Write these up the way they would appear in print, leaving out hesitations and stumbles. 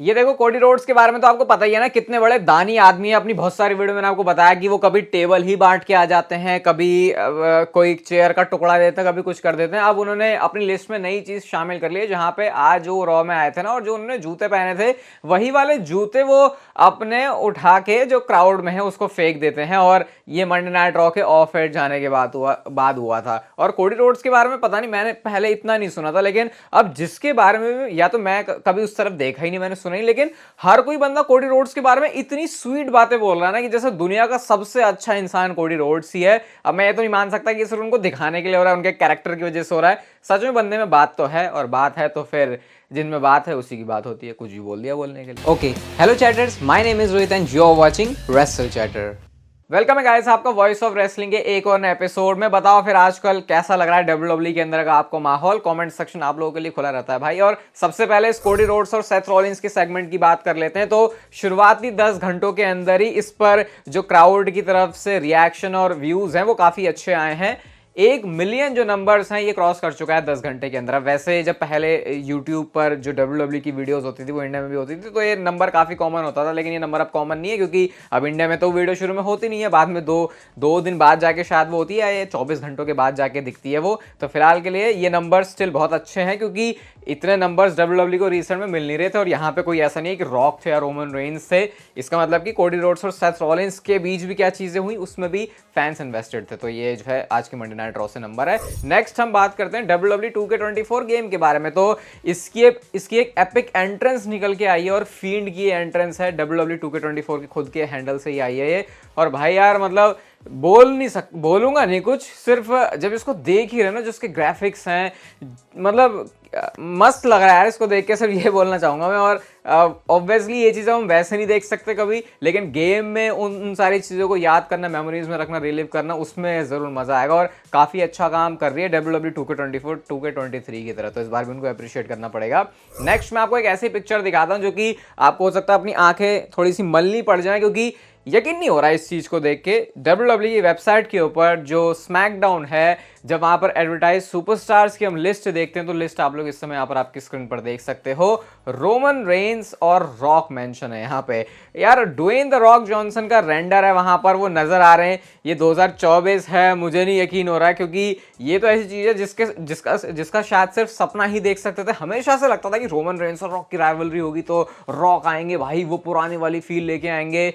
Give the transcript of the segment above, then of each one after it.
ये देखो Cody Rhodes के बारे में तो आपको पता ही है ना, कितने बड़े दानी आदमी है। अपनी बहुत सारी वीडियो में मैंने आपको बताया कि वो कभी टेबल ही बांट के आ जाते हैं, कभी कोई चेयर का टुकड़ा देते हैं, कभी कुछ कर देते हैं। अब उन्होंने अपनी लिस्ट में नई चीज शामिल कर ली है, जहां पे आज वो रॉ में आए थे ना, और जो उन्होंने जूते पहने थे वही वाले जूते वो अपने उठा के जो क्राउड में है उसको फेंक देते हैं। और ये मंडे नाइट रॉ के ऑफ एयर जाने के बाद हुआ था। और कोडी रोड्स के बारे में पता नहीं, मैंने पहले इतना नहीं सुना था, लेकिन अब जिसके बारे में, या तो मैं कभी उस तरफ देखा ही नहीं, मैंने सुना ही, लेकिन हर कोई बंदा कोडी रोड्स के बारे में इतनी स्वीट बातें बोल रहा है ना, कि जैसे दुनिया का सबसे अच्छा इंसान कोडी रोड्स ही है। अब मैं ये तो नहीं मान सकता कि सिर्फ उनको दिखाने के लिए हो रहा है, उनके कैरेक्टर की वजह से हो रहा है। सच में बंदे में बात तो है, और बात है तो फिर जिनमें बात है उसी की बात होती है। कुछ भी बोल दिया बोलने के लिए। Okay, hello chatters, my name is Rohit and you are watching wrestle chatter. Welcome है गाइस आपका वॉइस ऑफ रेसलिंग के एक और नए एपिसोड में। बताओ फिर आजकल कैसा लग रहा है डब्ल्यूडब्ल्यूई के अंदर का आपको माहौल। कमेंट सेक्शन आप लोगों के लिए खुला रहता है भाई। और सबसे पहले इस कोडी रोड्स और सेथ रॉलिंस की सेगमेंट की बात कर लेते हैं। तो शुरुआती 10 घंटों के अंदर ही इस पर जो क्राउड की तरफ से रिएक्शन और व्यूज हैं वो काफी अच्छे आए हैं। 1 मिलियन जो नंबर्स हैं ये क्रॉस कर चुका है 10 घंटे के अंदर। वैसे जब पहले यूट्यूब पर जो डब्ल्यूडब्ल्यूई की वीडियोस होती थी वो इंडिया में भी होती थी, तो ये नंबर काफी कॉमन होता था, लेकिन ये नंबर अब कॉमन नहीं है, क्योंकि अब इंडिया में तो वीडियो शुरू में होती नहीं है, बाद में दो दिन बाद जाके शायद वो होती है, ये 24 घंटों के बाद जाके दिखती है वो। तो फिलहाल के लिए ये नंबर स्टिल बहुत अच्छे हैं, क्योंकि इतने नंबर्स डब्ल्यूडब्ल्यूई को रिसेंट में मिल नहीं रहे थे। और यहाँ पे कोई ऐसा नहीं है कि रॉक थे या रोमन रेंस थे। इसका मतलब कि कोडी रोड्स और सेथ रॉलिंस के बीच भी क्या चीजें हुई, उसमें भी फैंस इन्वेस्टेड थे। तो ये जो है आज के मंडे नाइट रॉ से नंबर है। नेक्स्ट हम बात करते हैं डब्ल्यूडब्ल्यूई 2K24 गेम के बारे में। तो इसकी एक एपिक एंट्रेंस निकल के आई है, और फील्ड की एंट्रेंस है डब्ल्यूडब्ल्यूई 2K24 के खुद के हैंडल से ही आई है ये। और भाई यार मतलब बोलूंगा नहीं कुछ, सिर्फ जब इसको देख ही रहे ना, जो उसके ग्राफिक्स हैं, मतलब मस्त लग रहा है यार इसको देख के, सिर्फ ये बोलना चाहूंगा मैं। और ऑब्वियसली ये चीज़ें हम वैसे नहीं देख सकते कभी, लेकिन गेम में उन सारी चीज़ों को याद करना, मेमोरीज में रखना, रिलीव करना, उसमें ज़रूर मज़ा आएगा। और काफ़ी अच्छा काम कर रही है डब्ल्यूडब्ल्यूई 2K24 2K23 की तरह, तो इस बार भी उनको अप्रिशिएट करना पड़ेगा। नेक्स्ट मैं आपको एक ऐसी पिक्चर दिखाता हूँ जो कि आपको हो सकता है अपनी आंखें थोड़ी सी मलनी पड़ जाए, क्योंकि यकीन नहीं हो रहा है इस चीज को देख के। डब्ल्यूडब्ल्यूई की वेबसाइट के ऊपर जो स्मैकडाउन है, जब वहां पर एडवर्टाइज सुपरस्टार्स की हम लिस्ट देखते हैं, तो लिस्ट आप लोग इस समय यहाँ पर आपकी स्क्रीन पर देख सकते हो। रोमन रेंस और रॉक मेंशन है यहाँ पे। यार ड्वेन द रॉक जॉनसन का रेंडर है वहां पर, वो नजर आ रहे हैं। ये 2024 है, मुझे नहीं यकीन हो रहा है, क्योंकि ये तो ऐसी चीज है जिसका शायद सिर्फ सपना ही देख सकते थे। हमेशा से लगता था कि रोमन रेंस और रॉक की राइवलरी होगी तो रॉक आएंगे भाई, वो पुरानी वाली फील लेके आएंगे,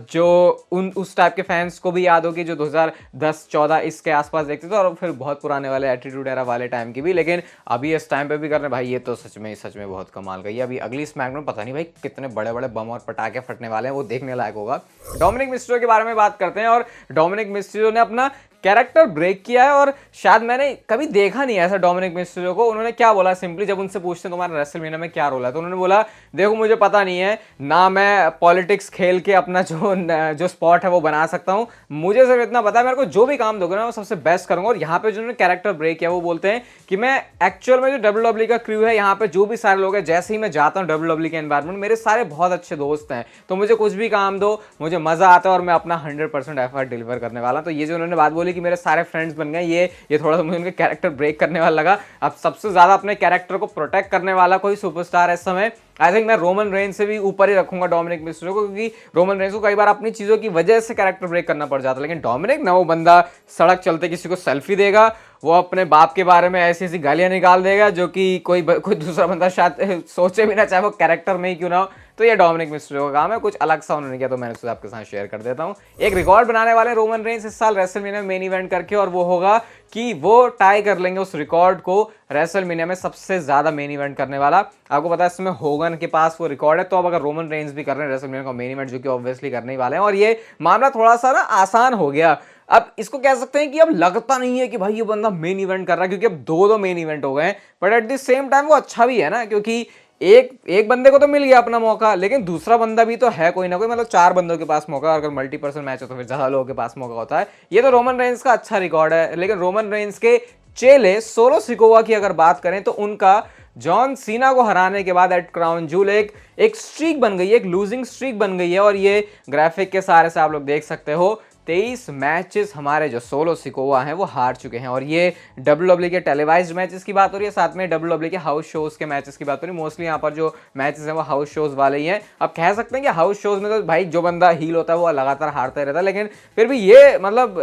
जो उस टाइप के फैंस को भी याद होगी जो 2010-14 इसके आसपास देखते थे, और फिर बहुत पुराने वाले एटीट्यूड एरा वाले टाइम की भी। लेकिन अभी इस टाइम पे भी कर रहे भाई, ये तो सच में बहुत कमाल गई है। अभी अगली स्मैकडाउन पता नहीं भाई कितने बड़े बड़े बम और पटाखे फटने वाले हैं, वो देखने लायक होगा। डोमिनिक मिस्टेरियो के बारे में बात करते हैं। और डोमिनिक मिस्टेरियो ने अपना कैरेक्टर ब्रेक किया है, और शायद मैंने कभी देखा नहीं ऐसा डोमिनिक मिस्टेरियो को। उन्होंने क्या बोला, सिंपली जब उनसे पूछते हैं तुम्हारा रेसलमेनिया में क्या रोल है, तो उन्होंने बोला देखो मुझे पता नहीं है ना, मैं पॉलिटिक्स खेल के अपना जो स्पॉट है वो बना सकता हूं, मुझे सिर्फ इतना पता है मेरे को जो भी काम दोगे ना वो सबसे बेस्ट करूंगा। और यहाँ पे जो उन्होंने कैरेक्टर ब्रेक किया वो बोलते हैं कि मैं एक्चुअल में जो डब्ल्यूडब्ल्यूई का क्रू है, यहाँ पे जो भी सारे लोग हैं, जैसे ही मैं जाता हूँ डब्ल्यूडब्ल्यूई के एनवायरमेंट, मेरे सारे बहुत अच्छे दोस्त हैं, तो मुझे कुछ भी काम दो, मुझे मजा आता है और मैं अपना 100% एफर्ट डिलीवर करने वाला। तो ये जो उन्होंने बात बोली कि मेरे सारे फ्रेंड्स बन गए, ये थोड़ा सा मुझे उनके कैरेक्टर ब्रेक करने वाला लगा। अब सबसे ज्यादा अपने कैरेक्टर को प्रोटेक्ट करने वाला कोई सुपरस्टार है इस समय, आई थिंक मैं रोमन रेंस से भी ऊपर ही रखूंगा डोमिनिक मिस्टेरियो को, क्योंकि रोमन रेंस को कई बार अपनी चीजों की वजह से कैरेक्टर ब्रेक करना पड़ जाता है, लेकिन डोमिनिक ना, वो बंदा सड़क चलते किसी को सेल्फी देगा, वो अपने बाप के बारे में ऐसी ऐसी गालियां निकाल देगा जो कि कोई दूसरा बंदा शायद सोचे भी ना, चाहे वो कैरेक्टर में ही क्यों ना हो। तो ये डोमिनिक मिस्टेरियो का काम है, कुछ अलग सा उन्होंने किया, तो मैंने उसे आपके साथ शेयर कर देता हूं। एक रिकॉर्ड बनाने वाले रोमन रेंस इस साल रेसलमेनिया में मेन इवेंट करके, और वो होगा कि वो टाई कर लेंगे उस रिकॉर्ड को रेसलमेनिया में सबसे ज्यादा मेन इवेंट करने वाला। आपको पता है इसमें होगन के पास वो रिकॉर्ड है, तो अब अगर रोमन रेंस भी कर रहे हैं रेसलमेनिया का मेन इवेंट, जो कि ऑब्वियसली करने ही वाले हैं, और ये मामला थोड़ा सा ना आसान हो गया। अब इसको कह सकते हैं कि अब लगता नहीं है कि भाई ये बंदा मेन इवेंट कर रहा है, क्योंकि अब दो मेन इवेंट हो गए, but at the same time वो अच्छा भी है ना, क्योंकि एक बंदे को तो मिल गया अपना मौका, लेकिन दूसरा बंदा भी तो है कोई ना कोई, मतलब 4 बंदों के पास मौका, अगर मल्टी पर्सन मैच हो तो फिर ज्यादा लोगों के पास मौका होता है। ये तो रोमन रेंस का अच्छा रिकॉर्ड है, लेकिन रोमन रेंस के चेले सोलो सिकोवा की अगर बात करें तो उनका जॉन सीना को हराने के बाद एट क्राउन जूल एक स्ट्रीक बन गई है, एक लूजिंग स्ट्रीक बन गई है। और ये ग्राफिक के सहारे से आप लोग देख सकते हो 23 मैचेस हमारे जो सोलो सिकोवा हैं वो हार चुके हैं। और ये WWE के टेलीवाइज्ड मैचेस की बात हो रही है, साथ में WWE के हाउस शोज के मैचेस की बात हो रही है। मोस्टली यहाँ पर जो मैचेस हैं वो हाउस शोज वाले ही हैं। अब कह सकते हैं कि हाउस शोज में तो भाई जो बंदा हील होता है वो लगातार हारता रहता है, लेकिन फिर भी ये मतलब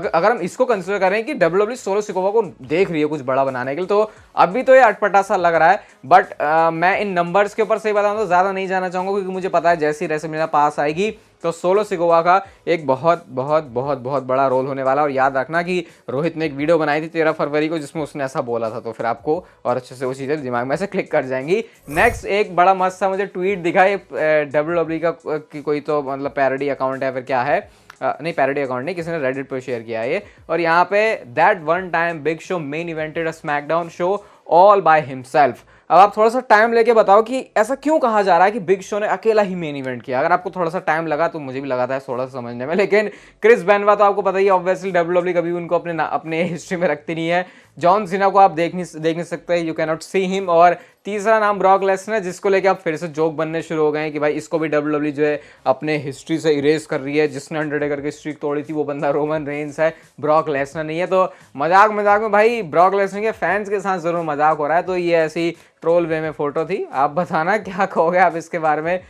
अगर हम इसको कंसिडर करें कि WWE सोलो सिकोवा को देख रही है कुछ बड़ा बनाने के लिए, तो अभी तो ये अटपटा सा लग रहा है। बट मैं इन नंबर्स के ऊपर सही बताऊं तो ज्यादा नहीं जाना चाहूंगा, क्योंकि मुझे पता है जैसी रेसलमेनिया पास आएगी तो सोलो सिकोवा का एक बहुत बहुत बहुत बहुत बड़ा रोल होने वाला है। और याद रखना कि रोहित ने एक वीडियो बनाई थी 13 फरवरी को जिसमें उसने ऐसा बोला था, तो फिर आपको और अच्छे से वो चीज़ें दिमाग में से क्लिक कर जाएंगी। नेक्स्ट एक बड़ा मस्त सा मुझे ट्वीट दिखा, ये WWE का कि कोई तो मतलब पैरोडी अकाउंट है फिर क्या है, नहीं पैरोडी अकाउंट नहीं, किसी ने रेडिट पर शेयर किया है ये। और यहाँ पे that one time big show main invented a SmackDown show all by himself. अब आप थोड़ा सा टाइम लेके बताओ कि ऐसा क्यों कहा जा रहा है कि बिग शो ने अकेला ही मेन इवेंट किया। अगर आपको थोड़ा सा टाइम लगा तो मुझे भी लगा था थोड़ा सा समझने में, लेकिन क्रिस बेनवा तो आपको पता ही है ऑब्वियसली WWE कभी उनको अपने हिस्ट्री में रखती नहीं है। जॉन सीना को आप देख नहीं सकते, you can not see him. और तीसरा नाम ब्रॉक लेसनर, जिसको लेके आप फिर से जोक बनने शुरू हो गए हैं कि भाई इसको भी WWE जो है अपने हिस्ट्री से इरेज कर रही है। जिसने अंडरटेकर की स्ट्रीक तोड़ी थी वो बंदा रोमन रेंस है, ब्रॉक लेसनर नहीं है। तो मजाक में भाई ब्रॉक लेसनर के फैंस के साथ जरूर मजाक हो रहा है। तो ये ऐसी ट्रोल वे में फोटो थी, आप बताना क्या कहोगे आप इसके बारे में।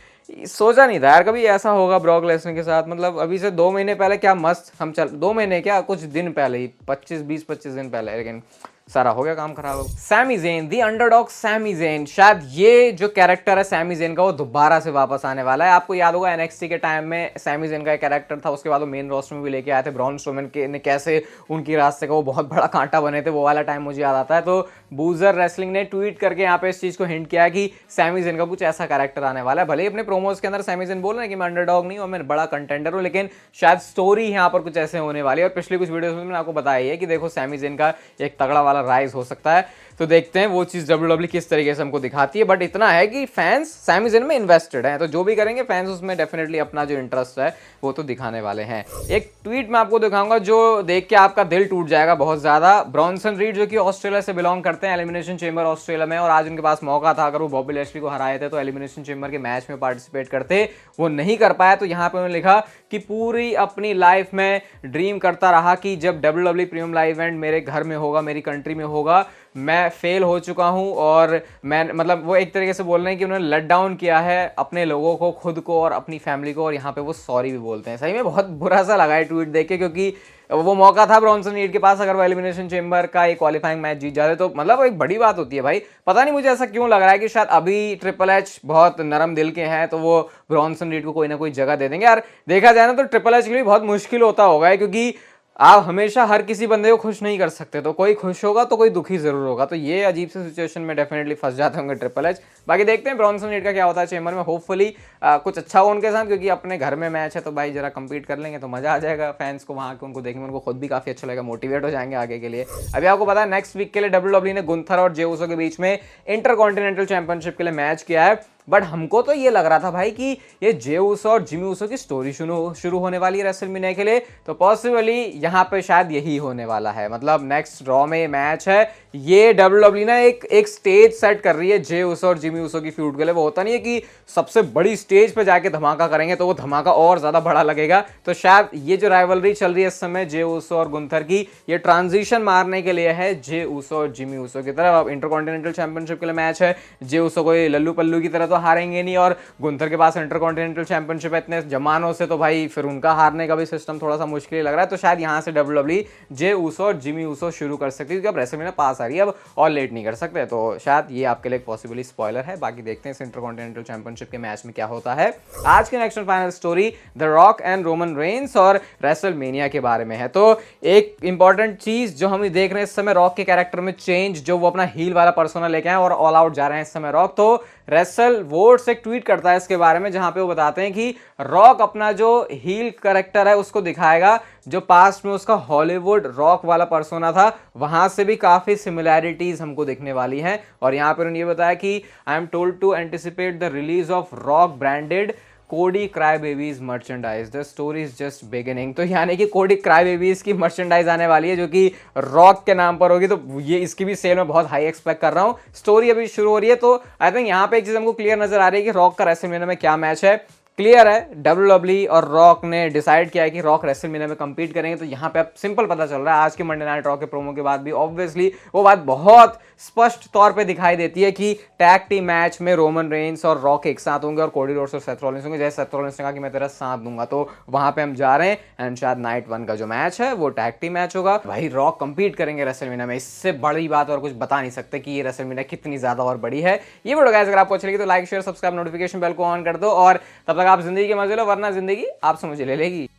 सोचा नहीं था यार कभी ऐसा होगा ब्रॉक लेसनर के साथ। मतलब अभी से 2 महीने पहले क्या मस्त हम 2 महीने क्या कुछ दिन पहले ही 25 दिन पहले, लेकिन सारा हो गया काम खराब। Sami Zayn the underdog, Sami Zayn, शायद ये जो कैरेक्टर है सैमी ज़ेन का वो दोबारा से वापस आने वाला है। आपको याद होगा NXT के टाइम में सैमी ज़ेन का एक कैरेक्टर था, उसके बाद वो मेन रोस्टर में भी लेके आए थे। ब्रॉन स्ट्रोमैन के ने कैसे उनकी रास्ते का वो बहुत बड़ा कांटा बने थे, वो वाला टाइम मुझे याद आता है। तो बूजर रेसलिंग ने ट्वीट करके यहाँ पे इस चीज को हिंट किया कि सैमी ज़ेन का कुछ ऐसा कैरेक्टर आने वाला है। भले ही अपने प्रोमोज के अंदर सैमी ज़ेन बोल रहे हैं कि मैं अंडरडॉग नहीं हूं, मैं बड़ा कंटेंडर हूं, लेकिन शायद स्टोरी यहाँ पर कुछ ऐसे होने वाली है। और पिछली कुछ वीडियोस में मैंने आपको बताया है कि देखो सैमी ज़ेन का एक तगड़ा वाला राइज हो सकता है। तो देखते हैं वो चीज WWE किस तरीके से हमको दिखाती है। बट इतना है कि फैंस सैमी ज़ेन में इन्वेस्टेड हैं, तो जो भी करेंगे फैंस उसमें डेफिनेटली अपना जो इंटरेस्ट है वो तो दिखाने वाले हैं। एक ट्वीट मैं आपको दिखाऊंगा जो देख के आपका दिल टूट जाएगा बहुत ज्यादा। ब्रॉन्सन रीड जो कि ऑस्ट्रेलिया से बिलोंग करते हैं, एलिमिनेशन चेंबर ऑस्ट्रेलिया में, और आज उनके पास मौका था अगर वो बॉबी लैशली को हराए थे तो एलिमिनेशन चेंबर के मैच में पार्टिसिपेट करते, वो नहीं कर पाया। तो यहाँ पे उन्होंने लिखा कि पूरी अपनी लाइफ में ड्रीम करता रहा कि जब WWE प्रीमियम लाइव इवेंट मेरे घर में होगा, मेरी कंट्री में होगा, मैं फेल हो चुका हूं। और मैं मतलब वो एक तरीके से बोल रहे हैं कि उन्होंने लेट डाउन किया है अपने लोगों को, खुद को और अपनी फैमिली को, और यहाँ पे वो सॉरी भी बोलते हैं। सही में बहुत बुरा सा लगा है ट्वीट देख के, क्योंकि वो मौका था ब्रॉन्सन रीड के पास, अगर वो एलिमिनेशन चेंबर का एक क्वालिफाइंग मैच जीत जाते तो मतलब एक बड़ी बात होती है भाई। पता नहीं मुझे ऐसा क्यों लग रहा है कि शायद अभी ट्रिपल एच बहुत नरम दिल के हैं तो वो ब्रॉन्सन रीड को कोई ना कोई जगह दे देंगे। यार देखा जाए ना तो ट्रिपल एच के लिए बहुत मुश्किल होता होगा, क्योंकि आप हमेशा हर किसी बंदे को खुश नहीं कर सकते, तो कोई खुश होगा तो कोई दुखी जरूर होगा। तो ये अजीब सी सिचुएशन में डेफिनेटली फंस जाते होंगे ट्रिपल एच। बाकी देखते हैं ब्रॉन्सन रीड का क्या होता है चेंबर में। होपफुली कुछ अच्छा हो उनके साथ, क्योंकि अपने घर में मैच है तो भाई जरा कंपीट कर लेंगे तो मजा आ जाएगा फैंस को वहां के, उनको देखने में उनको खुद भी काफी अच्छा लगेगा, मोटिवेट हो जाएंगे आगे के लिए। अभी आपको पता है नेक्स्ट वीक के लिए WWE ने गुंथर और जे उसो के बीच में इंटरकॉन्टिनेंटल चैंपियनशिप के लिए मैच किया है। बट हमको तो ये लग रहा था भाई कि ये जे उसो और जिमी उसो की स्टोरी शुरू होने वाली है रेसलमेनिया के लिए, तो पॉसिबली यहाँ पे शायद यही होने वाला है। मतलब नेक्स्ट रॉ में मैच है, ये WWE ना एक स्टेज सेट कर रही है जे उसो और जिमी उसो की फ्यूड के लिए। वो होता नहीं है कि सबसे बड़ी स्टेज पे जाके धमाका करेंगे तो वो धमाका और ज्यादा बड़ा लगेगा। तो शायद ये जो राइवलरी चल रही है इस समय जे उसो और गुंथर की, ये ट्रांजिशन मारने के लिए है जे उसो और जिमी उसो की तरफ। अब इंटरकॉन्टिनेंटल चैंपियनशिप के लिए मैच है, जे उसो कोई लल्लू पल्लू की तरह तो हारेंगे नहीं, और गुंथर के पास इंटरकॉन्टिनेंटल चैंपियनशिप है इतने जमानों से, तो भाई फिर उनका हारने का भी सिस्टम थोड़ा सा मुश्किल लग रहा है। तो शायद यहाँ से WWE जे उसो और जिमी उसो शुरू कर सकती है, क्योंकि अब रेसलमेनिया पास आ रही है, अब और लेट नहीं कर सकते। तो शायद ये आपके लिए एक पॉसिबली स्पॉइलर है। बाकी देखते हैं इस इंटरकॉन्टिनेंटल चैंपियनशिप के मैच में क्या होता है। आज की next and final story the rock and Roman Reigns और रेसलमेनिया के बारे में है। तो एक इंपॉर्टेंट चीज जो हम देख रहे हैं इस समय, रॉक के कैरेक्टर में चेंज, जो वो अपना हील वाला पर्सोना लेके आए और ऑल आउट जा रहे हैं इस समय रॉक। तो रेसल वोट्स एक ट्वीट करता है इसके बारे में, जहां पे वो बताते हैं कि रॉक अपना जो हील कैरेक्टर है उसको दिखाएगा, जो पास्ट में उसका हॉलीवुड रॉक वाला पर्सोना था वहां से भी काफी सिमिलैरिटीज हमको दिखने वाली हैं। और यहां पर उन्होंने ये बताया कि I am told to anticipate the release of rock branded Cody cry babies merchandise, the story is just beginning. तो यानी कि कोडी क्राई बेबीज की मर्चेंडाइज आने वाली है जो कि रॉक के नाम पर होगी, तो ये इसकी भी सेल में बहुत हाई एक्सपेक्ट कर रहा हूँ। स्टोरी अभी शुरू हो रही है, तो आई थिंक यहाँ पे एक चीज हमको क्लियर नजर आ रही है कि रॉक का रेसलमेनिया में क्या मैच है। क्लियर है, WWE और रॉक ने डिसाइड किया है कि रॉक रेसलमेनिया में compete करेंगे। तो यहाँ पे अब सिंपल पता चल रहा है आज के मंडे नाइट रॉ के प्रोमो के बाद भी ऑब्वियसली वो बात बहुत स्पष्ट तौर पे दिखाई देती है कि टैग टीम मैच में रोमन रेंस और रॉक एक साथ होंगे और कोडी रोड्स और सेथ रॉलिंस होंगे। जैसे सेथ रॉलिंस ने कहा कि मैं तेरा साथ दूंगा, तो वहां पे हम जा रहे हैं एंड शायद नाइट 1 का जो मैच है वो टैग टीम मैच होगा। भाई रॉक कंपीट करेंगे रेसलमेनिया में, इससे बड़ी बात और कुछ बता नहीं सकते कि ये रेसलमेनिया कितनी ज्यादा और बड़ी है। ये वीडियो गाइस अगर आपको अच्छी लगी तो like share subscribe notification bell को ऑन कर दो और तब तक आप जिंदगी के मजे लो, वरना जिंदगी आपसे मुझे ले लेगी।